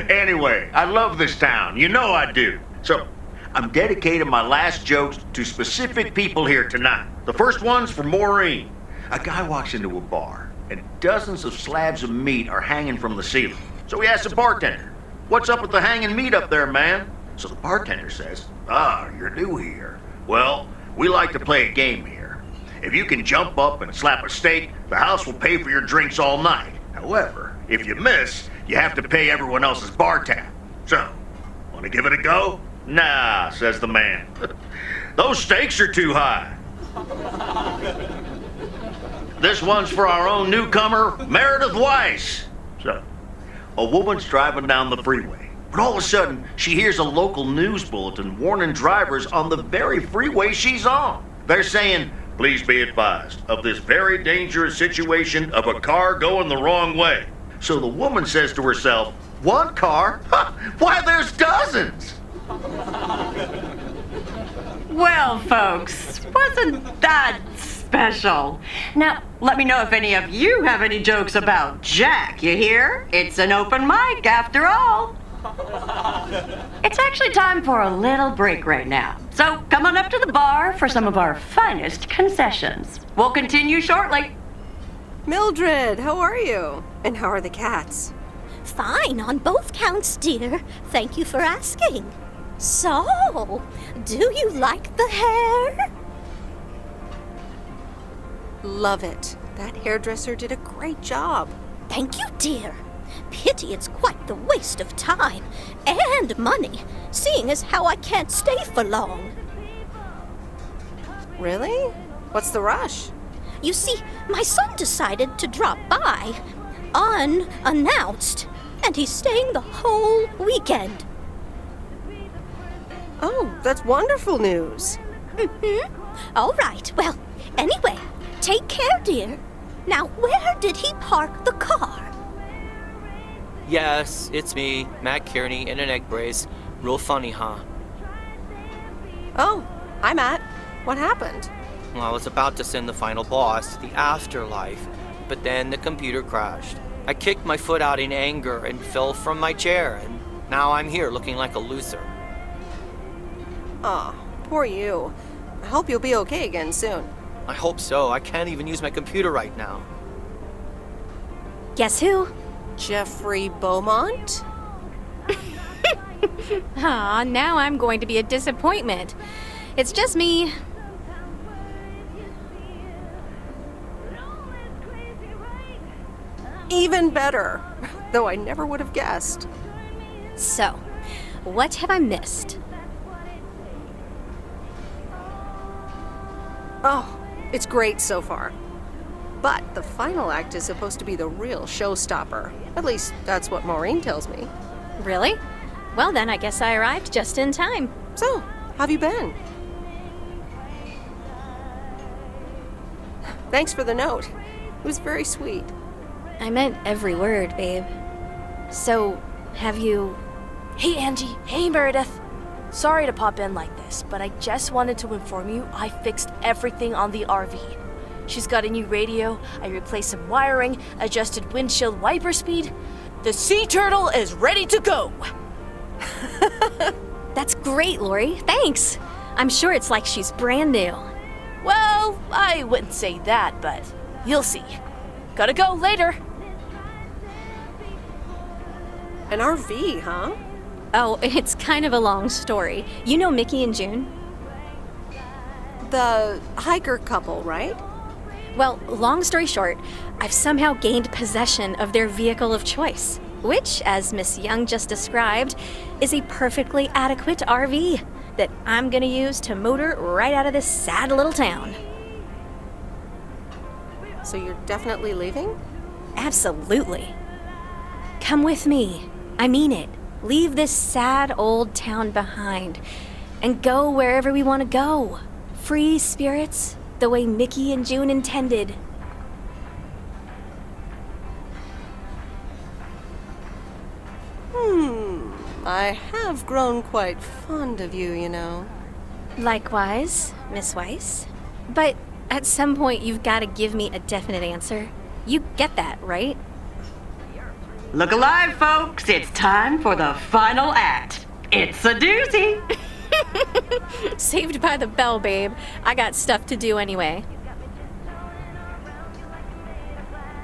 Anyway, I love this town. You know I do. So, I'm dedicating my last jokes to specific people here tonight. The first one's for Maureen. A guy walks into a bar, and dozens of slabs of meat are hanging from the ceiling. So he asks the bartender, "What's up with the hanging meat up there, man?" So the bartender says, "You're new here. Well, we like to play a game here. If you can jump up and slap a steak, the house will pay for your drinks all night. However, if you miss, you have to pay everyone else's bar tab. So, want to give it a go?" "Nah," says the man. "Those stakes are too high." This one's for our own newcomer, Meredith Waiss. So, a woman's driving down the freeway, but all of a sudden, she hears a local news bulletin warning drivers on the very freeway she's on. They're saying, "Please be advised of this very dangerous situation of a car going the wrong way." So the woman says to herself, "One car? Why, there's dozens!" Well, folks, wasn't that special? Now, let me know if any of you have any jokes about Jack, you hear? It's an open mic after all. It's actually time for a little break right now. So come on up to the bar for some of our finest concessions. We'll continue shortly. Mildred, how are you? And how are the cats? Fine on both counts, dear. Thank you for asking. So, do you like the hair? Love it. That hairdresser did a great job. Thank you, dear. Pity it's quite the waste of time and money, seeing as how I can't stay for long. Really? What's the rush? You see, my son decided to drop by, unannounced, and he's staying the whole weekend. Oh, that's wonderful news. All right, well, anyway, take care, dear. Now, where did he park the car? Yes, it's me, Matt Kearney, in an egg brace. Real funny, huh? Oh, hi, Matt. What happened? Well, I was about to send the final boss to the afterlife, but then the computer crashed. I kicked my foot out in anger and fell from my chair, and now I'm here looking like a loser. Aw, poor you. I hope you'll be okay again soon. I hope so. I can't even use my computer right now. Guess who? Jeffrey Beaumont? Aw, now I'm going to be a disappointment. It's just me. Even better. Though I never would have guessed. So, what have I missed? Oh, it's great so far. But the final act is supposed to be the real showstopper. At least, that's what Maureen tells me. Really? Well then, I guess I arrived just in time. So, how have you been? Thanks for the note. It was very sweet. I meant every word, babe. So, have you... Hey, Angie. Hey, Meredith. Sorry to pop in like this, but I just wanted to inform you I fixed everything on the RV. She's got a new radio, I replaced some wiring, adjusted windshield wiper speed. The sea turtle is ready to go! That's great, Lori. Thanks. I'm sure it's like she's brand new. Well, I wouldn't say that, but you'll see. Gotta go later. An RV, huh? Oh, it's kind of a long story. You know Mickey and June? The hiker couple, right? Well, long story short, I've somehow gained possession of their vehicle of choice, which, as Miss Young just described, is a perfectly adequate RV that I'm gonna use to motor right out of this sad little town. So you're definitely leaving? Absolutely. Come with me. I mean it. Leave this sad old town behind and go wherever we want to go. Free spirits, the way Mickey and June intended. I have grown quite fond of you, you know. Likewise, Miss Weiss. But at some point, you've got to give me a definite answer. You get that, right? Look alive, folks. It's time for the final act. It's a doozy. Saved by the bell, babe. I got stuff to do anyway.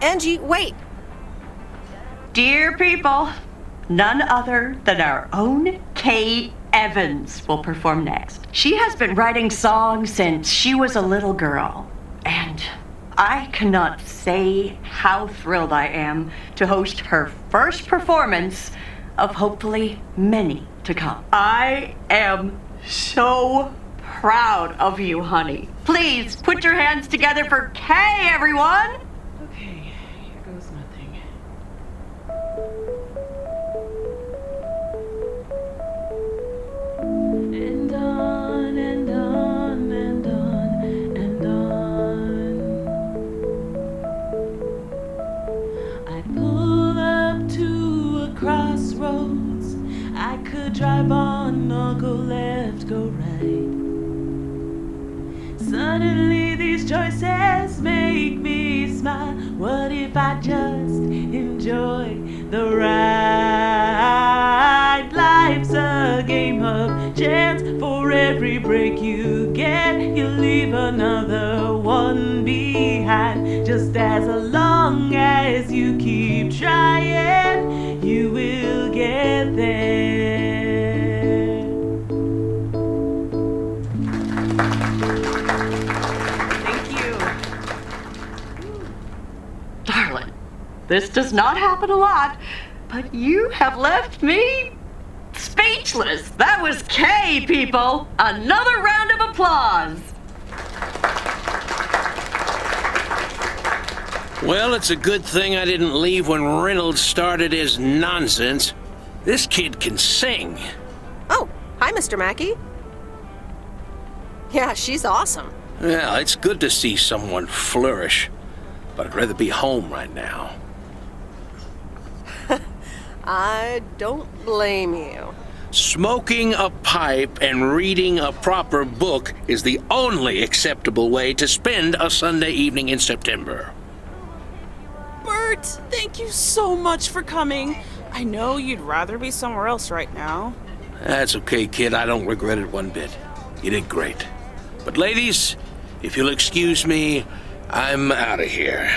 Angie, wait! Dear people, none other than our own Kay Evans will perform next. She has been writing songs since she was a little girl, and I cannot say how thrilled I am to host her first performance of hopefully many to come. I am so proud of you, honey. Please put your hands together for Kay, everyone! Okay, here goes nothing. And on and on and on and on. I pull up to a crossroads. I could drive on or go left, go right. Suddenly these choices make me smile. What if I just enjoy the ride? Life's a game of chance. For every break you get, you leave another one behind. Just as long as you keep trying, you will get there. Darling, this does not happen a lot, but you have left me speechless. That was Kay, people. Another round of applause. Well, it's a good thing I didn't leave when Reynolds started his nonsense. This kid can sing. Oh, hi, Mr. Mackey. Yeah, she's awesome. Well, it's good to see someone flourish, but I'd rather be home right now. I don't blame you. Smoking a pipe and reading a proper book is the only acceptable way to spend a Sunday evening in September. Bert, thank you so much for coming. I know you'd rather be somewhere else right now. That's okay, kid. I don't regret it one bit. You did great. But ladies, if you'll excuse me, I'm out of here.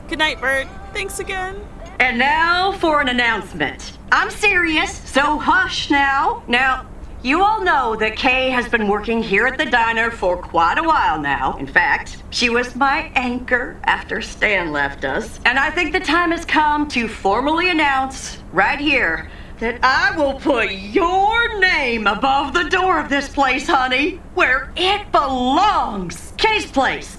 Good night, Bert. Thanks again. And now for an announcement. I'm serious, so hush now. Now, you all know that Kay has been working here at the diner for quite a while now. In fact, she was my anchor after Stan left us. And I think the time has come to formally announce right here that I will put your name above the door of this place, honey, where it belongs. Kay's place.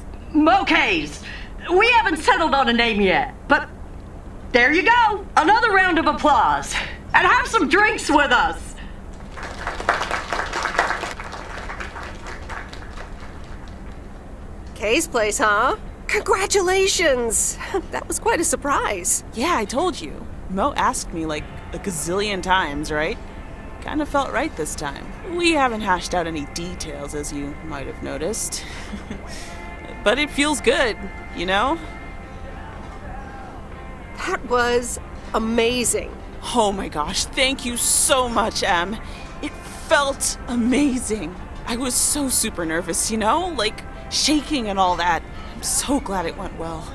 Kay's. We haven't settled on a name yet, but there you go. Another round of applause. And have some drinks with us. Kay's place, huh? Congratulations! That was quite a surprise. Yeah, I told you. Mo asked me like a gazillion times, right? Kinda felt right this time. We haven't hashed out any details, as you might have noticed. But it feels good, you know? That was amazing. Oh my gosh, thank you so much, Em. It felt amazing. I was so super nervous, you know? Like, shaking and all that. I'm so glad it went well.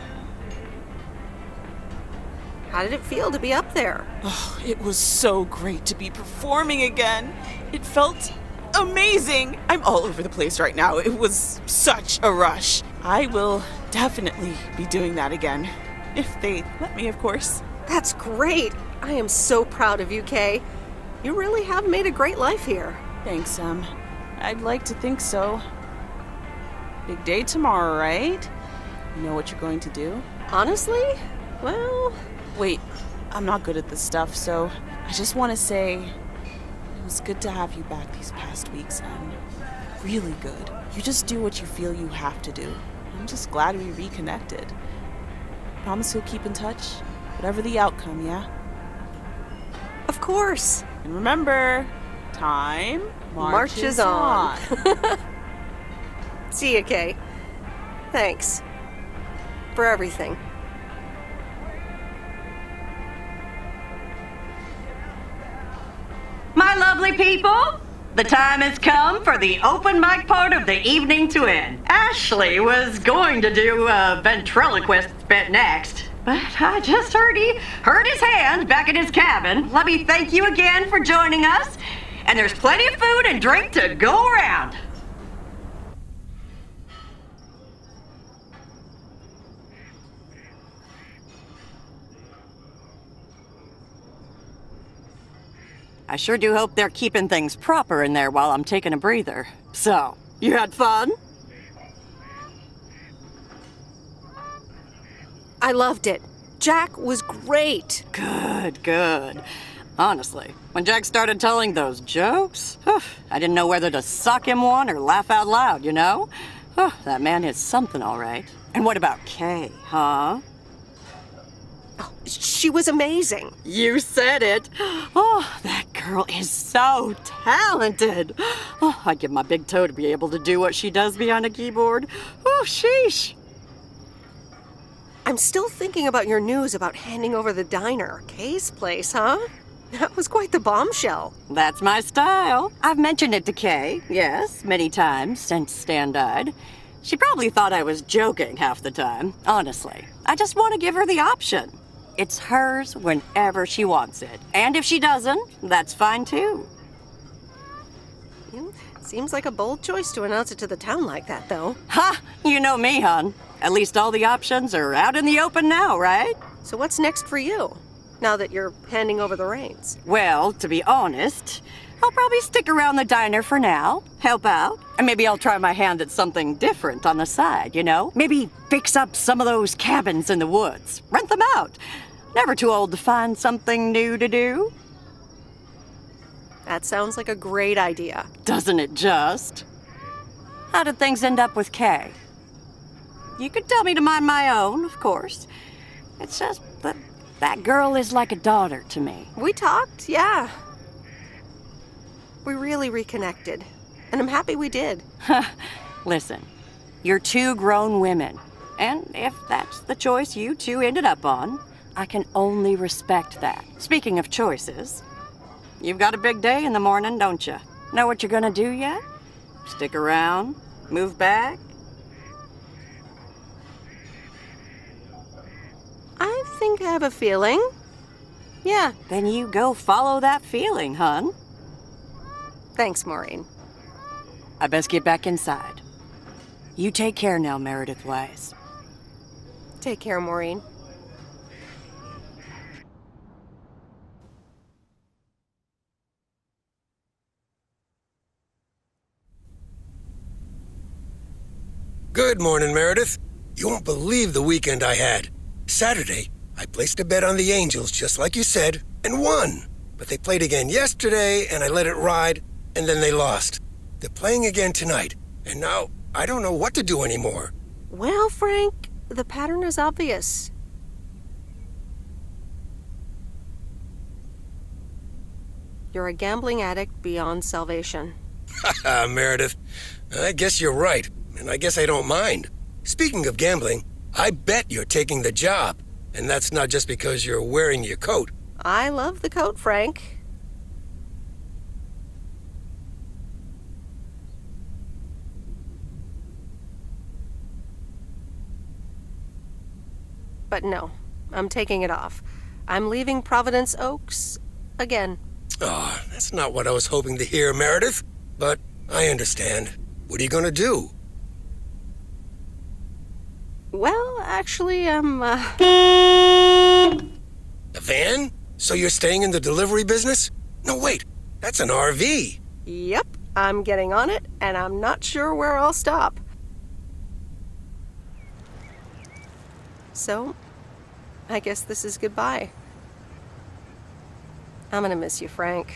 How did it feel to be up there? Oh, it was so great to be performing again. It felt amazing. I'm all over the place right now. It was such a rush. I will definitely be doing that again. If they let me, of course. That's great. I am so proud of you, Kay. You really have made a great life here. Thanks, Em. I'd like to think so. Big day tomorrow, right? You know what you're going to do? Honestly? Well... Wait, I'm not good at this stuff, so I just want to say it was good to have you back these past weeks, Em. Really good. You just do what you feel you have to do. I'm just glad we reconnected. Promise you'll keep in touch, whatever the outcome, yeah? Of course. And remember, time marches on. See ya, Kay. Thanks. For everything. My lovely people, the time has come for the open mic part of the evening to end. Ashley was going to do a ventriloquist bit next, but I just heard he hurt his hand back in his cabin. Let me thank you again for joining us, and there's plenty of food and drink to go around. I sure do hope they're keeping things proper in there while I'm taking a breather. So, you had fun? I loved it. Jack was great. Good. Honestly, when Jack started telling those jokes, I didn't know whether to suck him one or laugh out loud, you know? That man is something, all right. And what about Kay, huh? Oh, she was amazing. You said it. Oh, that girl is so talented. Oh, I'd give my big toe to be able to do what she does behind a keyboard. Oh, sheesh. I'm still thinking about your news about handing over the diner. Kay's place, huh? That was quite the bombshell. That's my style. I've mentioned it to Kay, yes, many times since Stan died. She probably thought I was joking half the time, honestly. I just want to give her the option. It's hers whenever she wants it. And if she doesn't, that's fine too. Seems like a bold choice to announce it to the town like that, though. Ha! You know me, hon. At least all the options are out in the open now, right? So what's next for you, now that you're handing over the reins? Well, to be honest, I'll probably stick around the diner for now, help out, and maybe I'll try my hand at something different on the side, you know? Maybe fix up some of those cabins in the woods, rent them out. Never too old to find something new to do. That sounds like a great idea. Doesn't it just? How did things end up with Kay? You could tell me to mind my own, of course. It's just that girl is like a daughter to me. We talked, yeah. We really reconnected, and I'm happy we did. Listen, you're two grown women, and if that's the choice you two ended up on, I can only respect that. Speaking of choices, you've got a big day in the morning, don't you? Know what you're gonna do yet? Stick around? Move back? I think I have a feeling. Yeah. Then you go follow that feeling, hun. Thanks, Maureen. I best get back inside. You take care now, Meredith Wise. Take care, Maureen. Good morning, Meredith. You won't believe the weekend I had. Saturday, I placed a bet on the Angels, just like you said, and won. But they played again yesterday, and I let it ride, and then they lost. They're playing again tonight, and now I don't know what to do anymore. Well, Frank, the pattern is obvious. You're a gambling addict beyond salvation. Haha, Meredith. I guess you're right, and I guess I don't mind. Speaking of gambling, I bet you're taking the job, and that's not just because you're wearing your coat. I love the coat, Frank. But no, I'm taking it off. I'm leaving Провиденс Окс again. Oh, that's not what I was hoping to hear, Meredith. But I understand. What are you gonna do? Well, actually, I'm, A van? So you're staying in the delivery business? No, wait. That's an RV. Yep, I'm getting on it, and I'm not sure where I'll stop. So, I guess this is goodbye. I'm gonna miss you, Frank.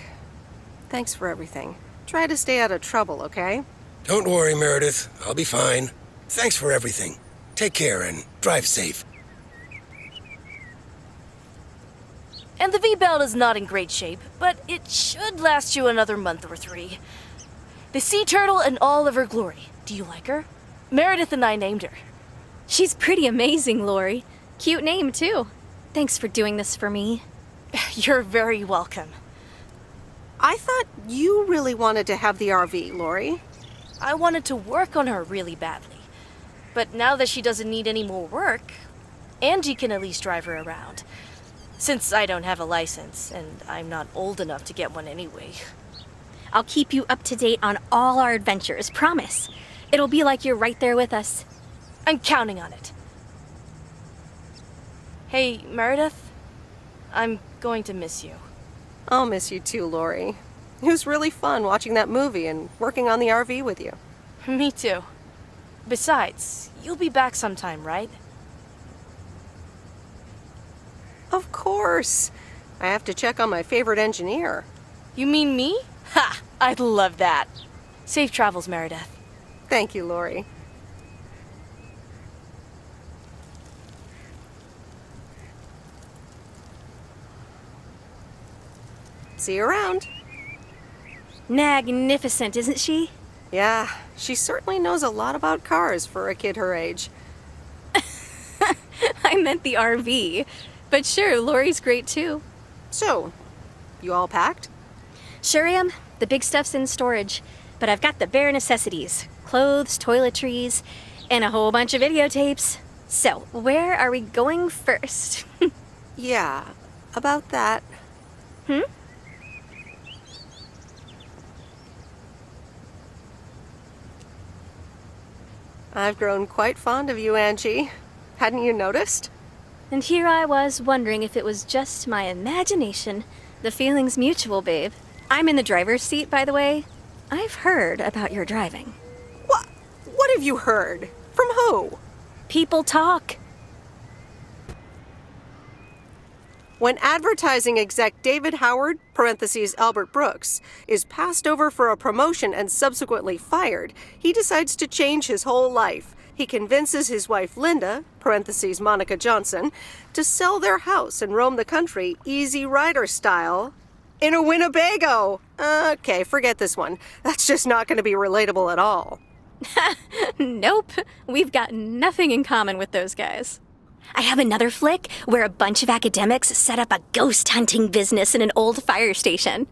Thanks for everything. Try to stay out of trouble, okay? Don't worry, Meredith. I'll be fine. Thanks for everything. Take care and drive safe. And the V-belt is not in great shape, but it should last you another month or 3. The sea turtle in all of her glory. Do you like her? Meredith and I named her. She's pretty amazing, Lori. Cute name, too. Thanks for doing this for me. You're very welcome. I thought you really wanted to have the RV, Lori. I wanted to work on her really badly. But now that she doesn't need any more work, Angie can at least drive her around. Since I don't have a license, and I'm not old enough to get one anyway. I'll keep you up to date on all our adventures, promise. It'll be like you're right there with us. I'm counting on it. Hey, Meredith, I'm going to miss you. I'll miss you too, Lori. It was really fun watching that movie and working on the RV with you. Me too. Besides, you'll be back sometime, right? Of course. I have to check on my favorite engineer. You mean me? Ha! I'd love that. Safe travels, Meredith. Thank you, Lori. See you around. Magnificent, isn't she? Yeah, she certainly knows a lot about cars for a kid her age. I meant the RV. But sure, Lori's great too. So, you all packed? Sure am. The big stuff's in storage. But I've got the bare necessities. Clothes, toiletries, and a whole bunch of videotapes. So, where are we going first? Yeah, about that. I've grown quite fond of you, Angie. Hadn't you noticed? And here I was wondering if it was just my imagination. The feeling's mutual, babe. I'm in the driver's seat, by the way. I've heard about your driving. What have you heard? From who? People talk. When advertising exec David Howard, parentheses Albert Brooks, is passed over for a promotion and subsequently fired, he decides to change his whole life. He convinces his wife Linda, parentheses Monica Johnson, to sell their house and roam the country Easy Rider style in a Winnebago. Okay, forget this one. That's just not going to be relatable at all. Nope. We've got nothing in common with those guys. I have another flick where a bunch of academics set up a ghost hunting business in an old fire station.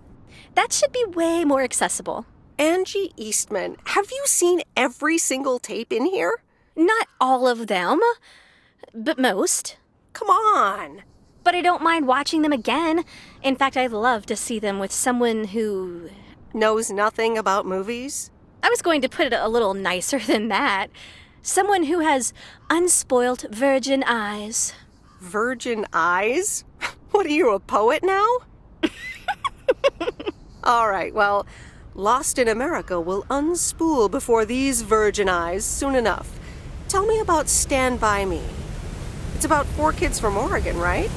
That should be way more accessible. Angie Eastman, have you seen every single tape in here? Not all of them, but most. Come on. But I don't mind watching them again. In fact, I'd love to see them with someone who knows nothing about movies? I was going to put it a little nicer than that. Someone who has unspoilt virgin eyes. Virgin eyes? What are you, a poet now? All right, well, Lost in America will unspool before these virgin eyes soon enough. Tell me about Stand By Me. It's about 4 kids from Oregon, right?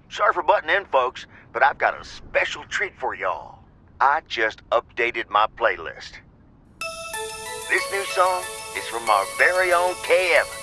Sorry for butting in, folks, but I've got a special treat for y'all. I just updated my playlist. This new song is from our very own Kay Evans.